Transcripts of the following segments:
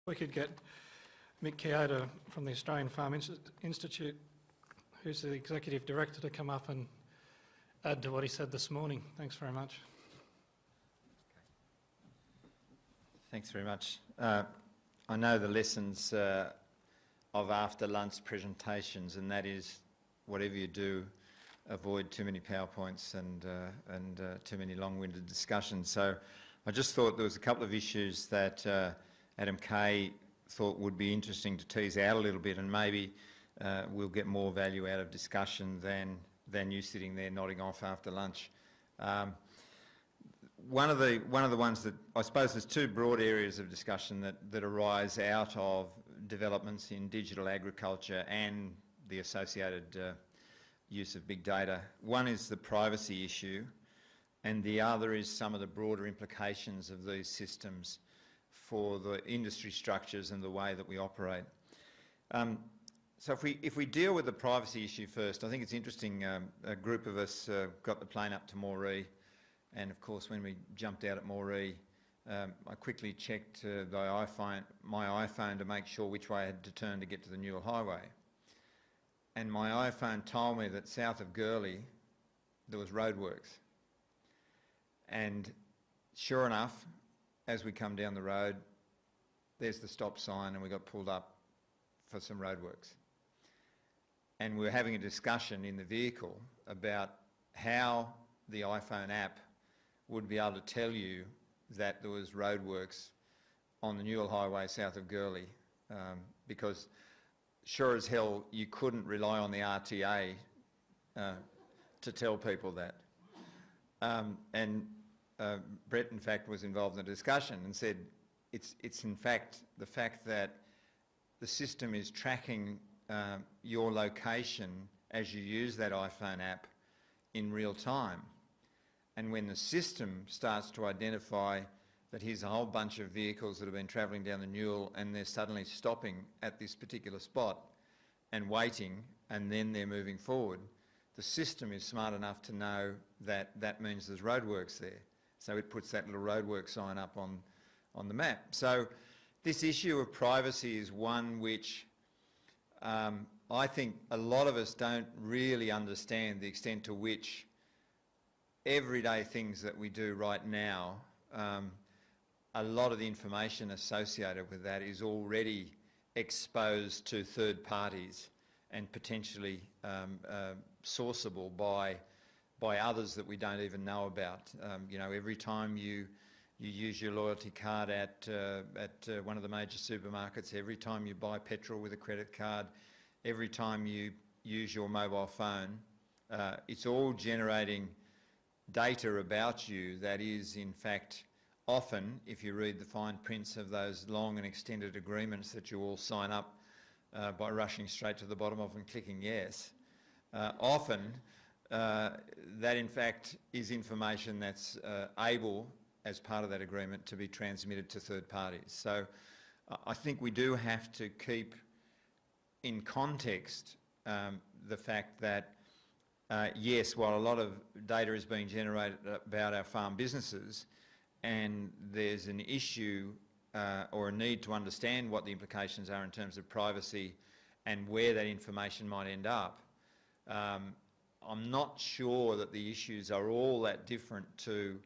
We could get Mick Keogh from the Australian Farm Institute, who's the Executive Director, to come up and add to what he said this morning. Thanks very much. Thanks very much. I know the lessons of after-lunch presentations, and that is, whatever you do, avoid too many PowerPoints and too many long-winded discussions. So I just thought there was a couple of issues that Adam Kay thought would be interesting to tease out a little bit, and maybe we'll get more value out of discussion than you sitting there nodding off after lunch. One of the ones that I suppose there's two broad areas of discussion that arise out of developments in digital agriculture and the associated use of big data. One is the privacy issue, and the other is some of the broader implications of these systems for the industry structures and the way that we operate. So if we deal with the privacy issue first, I think it's interesting. A group of us got the plane up to Moree, and of course when we jumped out at Moree, I quickly checked my iPhone to make sure which way I had to turn to get to the Newell Highway. And my iPhone told me that south of Gurley there was roadworks. And sure enough, as we come down the road, there's the stop sign, and we got pulled up for some roadworks. And we were having a discussion in the vehicle about how the iPhone app would be able to tell you that there was roadworks on the Newell Highway south of Gurley, because sure as hell you couldn't rely on the RTA to tell people that. Brett, in fact, was involved in the discussion and said it's in fact the fact that the system is tracking your location as you use that iPhone app in real time. And when the system starts to identify that here's a whole bunch of vehicles that have been travelling down the Newell and they're suddenly stopping at this particular spot and waiting, and then they're moving forward, the system is smart enough to know that that means there's roadworks there. So it puts that little roadwork sign up on the map. So this issue of privacy is one which I think a lot of us don't really understand the extent to which everyday things that we do right now, a lot of the information associated with that is already exposed to third parties and potentially sourceable by others that we don't even know about. You know, every time you use your loyalty card at one of the major supermarkets, every time you buy petrol with a credit card, every time you use your mobile phone, it's all generating data about you that is, in fact, often, if you read the fine prints of those long and extended agreements that you all sign up by rushing straight to the bottom of and clicking yes, often that in fact is information that's able, as part of that agreement, to be transmitted to third parties. So I think we do have to keep in context the fact that yes, while a lot of data is being generated about our farm businesses, and there's an issue or a need to understand what the implications are in terms of privacy and where that information might end up, I'm not sure that the issues are all that different to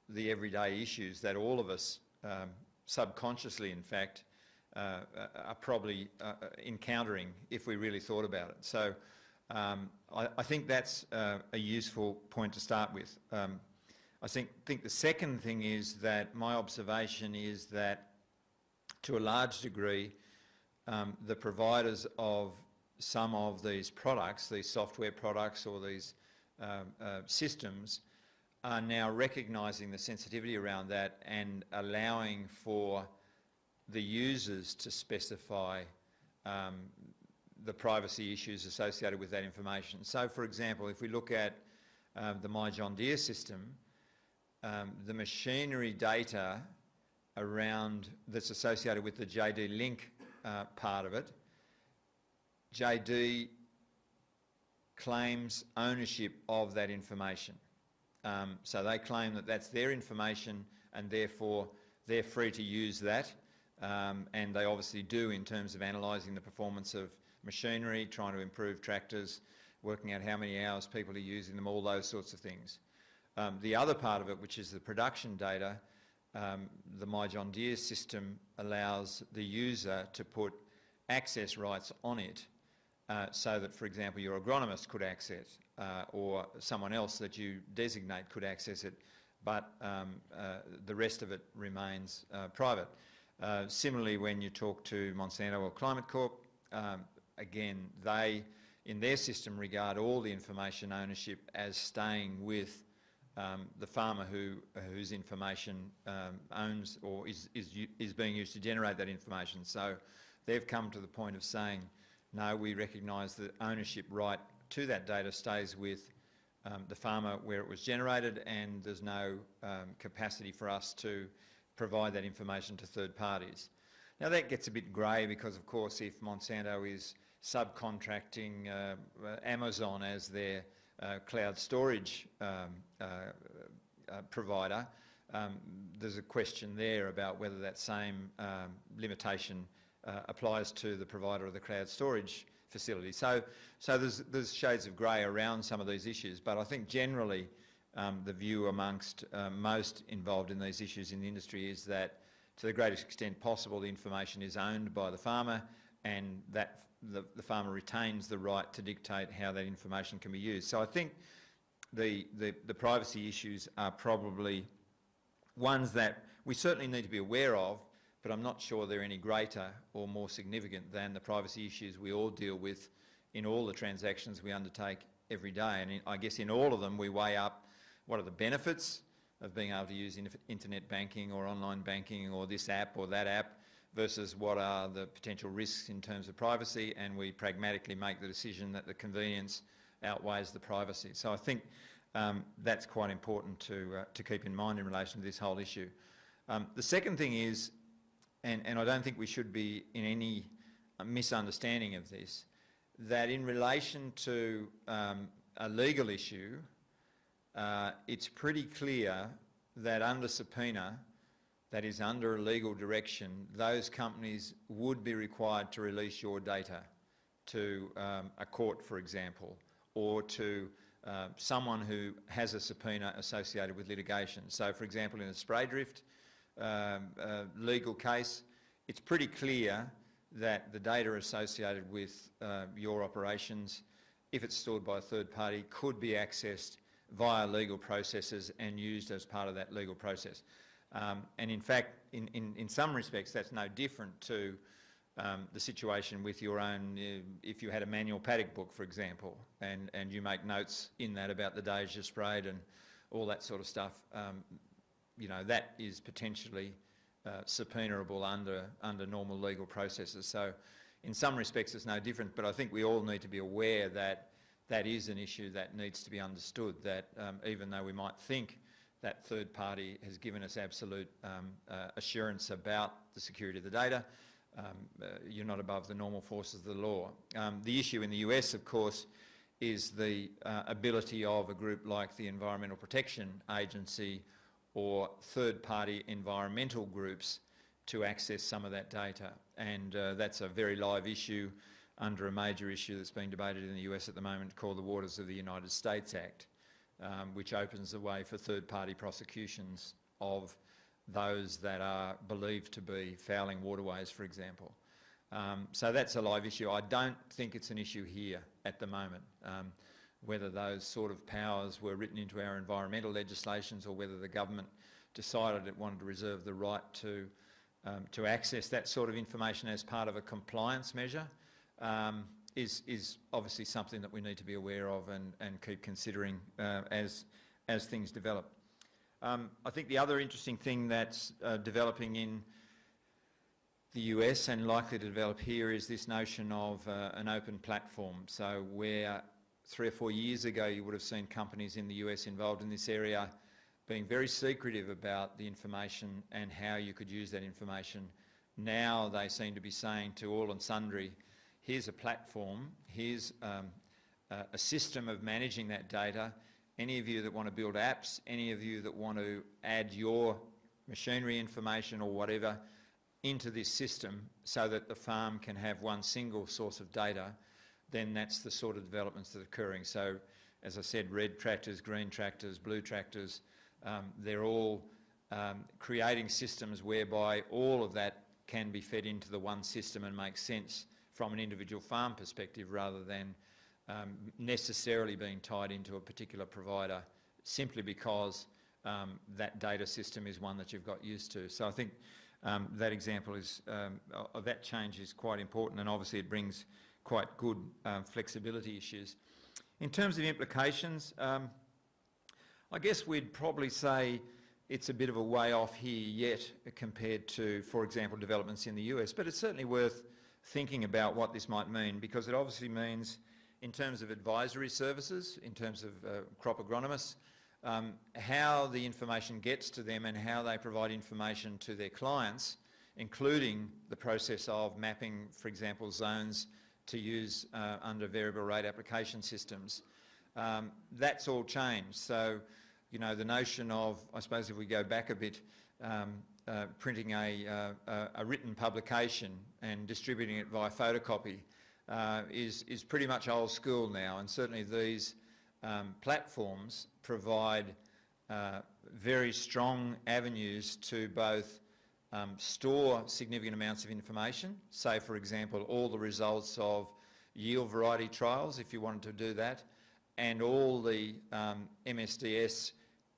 the everyday issues that all of us, subconsciously in fact, are probably encountering if we really thought about it. So I think that's a useful point to start with. I think the second thing is that my observation is that to a large degree the providers of some of these products, these software products or these systems, are now recognising the sensitivity around that and allowing for the users to specify the privacy issues associated with that information. So, for example, if we look at the My John Deere system, the machinery data around that's associated with the JD Link part of it, JD claims ownership of that information. So they claim that that's their information and therefore they're free to use that. and they obviously do in terms of analysing the performance of machinery, trying to improve tractors, working out how many hours people are using them, all those sorts of things. The other part of it, which is the production data, the My John Deere system allows the user to put access rights on it so that, for example, your agronomist could access or someone else that you designate could access it, but the rest of it remains private. Similarly, when you talk to Monsanto or Climate Corp, again, they, in their system, regard all the information ownership as staying with the farmer whose information owns or is being used to generate that information. So they've come to the point of saying, no, we recognise that ownership right to that data stays with the farmer where it was generated, and there's no capacity for us to provide that information to third parties. Now that gets a bit grey because, of course, if Monsanto is subcontracting Amazon as their cloud storage provider, there's a question there about whether that same limitation applies to the provider of the cloud storage facility. So there's shades of grey around some of these issues, but I think generally the view amongst most involved in these issues in the industry is that to the greatest extent possible the information is owned by the farmer, and that the farmer retains the right to dictate how that information can be used. So I think the privacy issues are probably ones that we certainly need to be aware of, but I'm not sure they're any greater or more significant than the privacy issues we all deal with in all the transactions we undertake every day. And I guess in all of them we weigh up what are the benefits of being able to use internet banking or online banking or this app or that app versus what are the potential risks in terms of privacy, and we pragmatically make the decision that the convenience outweighs the privacy. So I think that's quite important to keep in mind in relation to this whole issue. The second thing is, and I don't think we should be in any misunderstanding of this, that in relation to a legal issue, it's pretty clear that under subpoena, that is under a legal direction, those companies would be required to release your data to a court, for example, or to someone who has a subpoena associated with litigation. So, for example, in a spray drift legal case, it's pretty clear that the data associated with your operations, if it's stored by a third party, could be accessed via legal processes and used as part of that legal process. And in fact, in some respects, that's no different to the situation with your own, if you had a manual paddock book, for example, and you make notes in that about the days you sprayed and all that sort of stuff, you know, that is potentially subpoenable under normal legal processes. So in some respects it's no different, but I think we all need to be aware that that is an issue that needs to be understood, that even though we might think that third party has given us absolute assurance about the security of the data, you're not above the normal forces of the law. The issue in the US, of course, is the ability of a group like the Environmental Protection Agency or third-party environmental groups to access some of that data. And that's a very live issue under a major issue that's being debated in the US at the moment called the Waters of the United States Act, which opens the way for third-party prosecutions of those that are believed to be fouling waterways, for example. So that's a live issue. I don't think it's an issue here at the moment. Whether those sort of powers were written into our environmental legislations or whether the government decided it wanted to reserve the right to access that sort of information as part of a compliance measure is obviously something that we need to be aware of and keep considering as things develop. I think the other interesting thing that's developing in the US and likely to develop here is this notion of an open platform. So where 3 or 4 years ago you would have seen companies in the US involved in this area being very secretive about the information and how you could use that information. Now they seem to be saying to all and sundry, here's a platform, here's a system of managing that data. Any of you that want to build apps, any of you that want to add your machinery information or whatever into this system so that the farm can have one single source of data, then that's the sort of developments that are occurring. So, as I said, red tractors, green tractors, blue tractors, they're all creating systems whereby all of that can be fed into the one system and make sense from an individual farm perspective rather than necessarily being tied into a particular provider simply because that data system is one that you've got used to. So I think that example is, of that change is quite important, and obviously it brings quite good flexibility issues. In terms of implications, I guess we'd probably say it's a bit of a way off here yet compared to, for example, developments in the US, but it's certainly worth thinking about what this might mean, because it obviously means in terms of advisory services, in terms of crop agronomists, how the information gets to them and how they provide information to their clients, including the process of mapping, for example, zones to use under variable rate application systems. That's all changed. So, you know, the notion of, I suppose if we go back a bit, printing a written publication and distributing it via photocopy is pretty much old school now, and certainly these platforms provide very strong avenues to both store significant amounts of information, say for example all the results of yield variety trials if you wanted to do that, and all the MSDS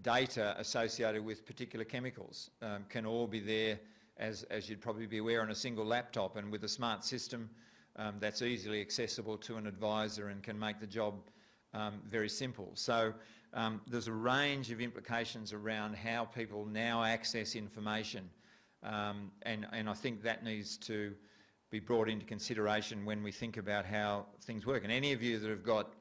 data associated with particular chemicals can all be there, as you'd probably be aware, on a single laptop, and with a smart system that's easily accessible to an advisor and can make the job very simple. So there's a range of implications around how people now access information, and I think that needs to be brought into consideration when we think about how things work. And any of you that have got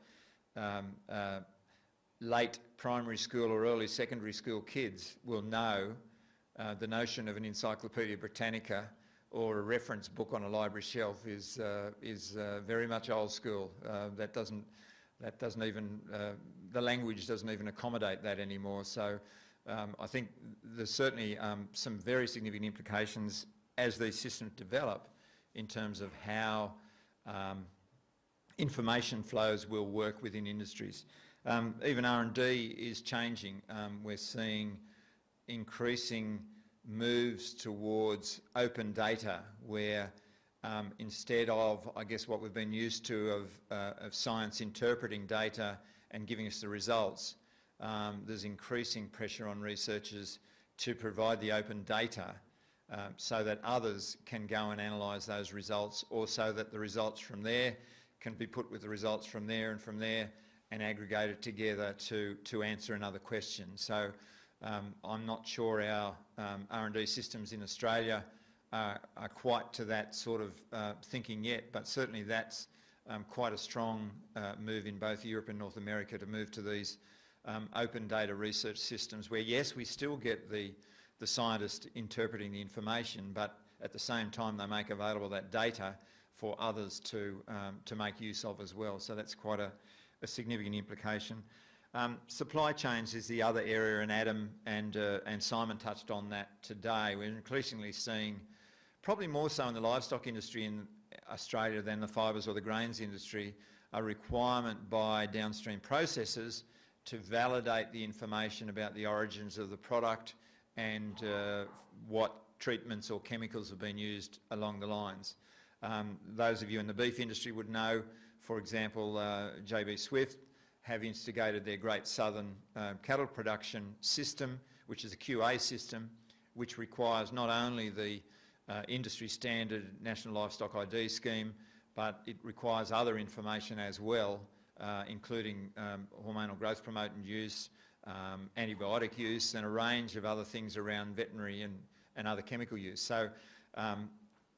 late primary school or early secondary school kids will know the notion of an Encyclopaedia Britannica or a reference book on a library shelf is very much old school. That doesn't even, the language doesn't even accommodate that anymore. So I think there's certainly some very significant implications as these systems develop in terms of how information flows will work within industries. Even R&D is changing. We're seeing increasing moves towards open data where instead of, I guess, what we've been used to of science interpreting data and giving us the results, there's increasing pressure on researchers to provide the open data so that others can go and analyse those results, or so that the results from there can be put with the results from there and aggregated together to answer another question. So I'm not sure our R&D systems in Australia are quite to that sort of thinking yet, but certainly that's quite a strong move in both Europe and North America to move to these open data research systems where, yes, we still get the scientist interpreting the information, but at the same time they make available that data for others to make use of as well. So that's quite a significant implication. Supply chains is the other area, and Adam and Simon touched on that today. We're increasingly seeing, probably more so in the livestock industry in Australia than the fibres or the grains industry, a requirement by downstream processors to validate the information about the origins of the product and what treatments or chemicals have been used along the lines. Those of you in the beef industry would know, for example, JB Swift have instigated their Great Southern cattle production system, which is a QA system, which requires not only the industry standard National Livestock ID scheme, but it requires other information as well, including hormonal growth promoting use, antibiotic use, and a range of other things around veterinary and other chemical use. So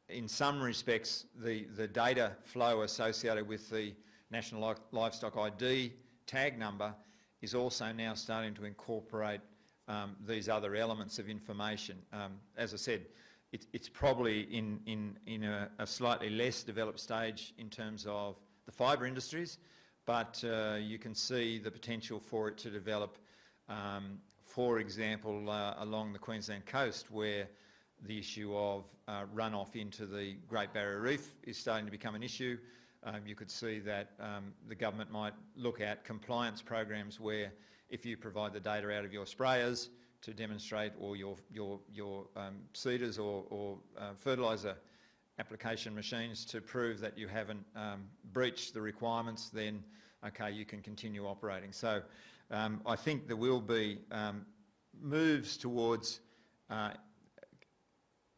in some respects, the data flow associated with the National Livestock ID tag number is also now starting to incorporate these other elements of information. As I said, it's probably in a slightly less developed stage in terms of the fibre industries, but you can see the potential for it to develop, for example, along the Queensland coast, where the issue of runoff into the Great Barrier Reef is starting to become an issue. You could see that the government might look at compliance programs where if you provide the data out of your sprayers to demonstrate, or your seeders or fertiliser application machines to prove that you haven't breached the requirements, then okay, you can continue operating. So I think there will be moves towards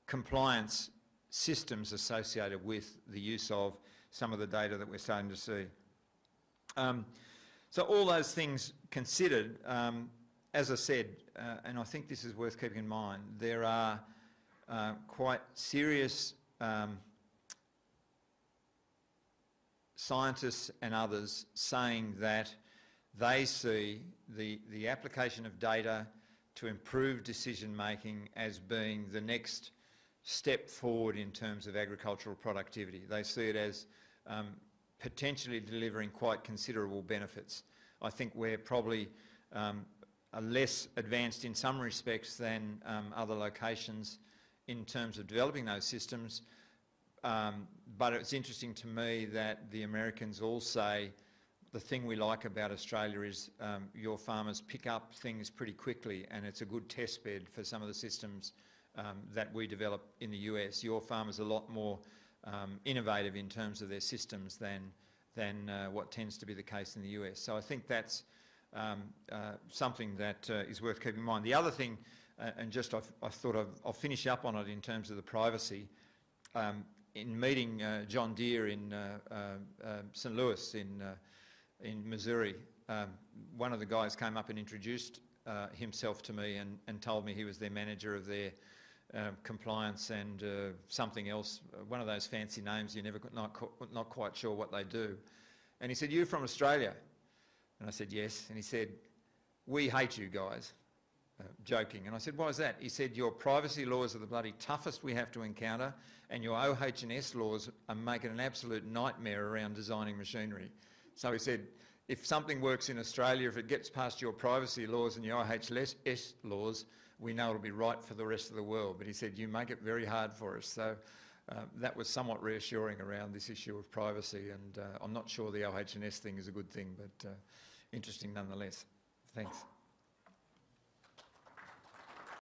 compliance systems associated with the use of some of the data that we're starting to see. So all those things considered, as I said, and I think this is worth keeping in mind, there are quite serious scientists and others saying that they see the application of data to improve decision making as being the next step forward in terms of agricultural productivity. They see it as potentially delivering quite considerable benefits. I think we're probably are less advanced in some respects than other locations in terms of developing those systems, but it's interesting to me that the Americans all say the thing we like about Australia is your farmers pick up things pretty quickly, and it's a good test bed for some of the systems that we develop in the US. Your farmers are a lot more innovative in terms of their systems than what tends to be the case in the US. So I think that's something that is worth keeping in mind. The other thing, and just I thought I'll finish up on it in terms of the privacy. In meeting John Deere in St. Louis in Missouri, one of the guys came up and introduced himself to me and told me he was their manager of their compliance and something else, one of those fancy names you're never not quite sure what they do. And he said, "You're from Australia?" And I said, "Yes." And he said, "We hate you guys." Joking. And I said, "Why is that?" He said, "Your privacy laws are the bloody toughest we have to encounter, and your OH&S laws are making an absolute nightmare around designing machinery." So he said, if something works in Australia, if it gets past your privacy laws and your OH&S laws, we know it'll be right for the rest of the world. But he said, you make it very hard for us. So that was somewhat reassuring around this issue of privacy, and I'm not sure the OH&S thing is a good thing, but interesting nonetheless. Thanks.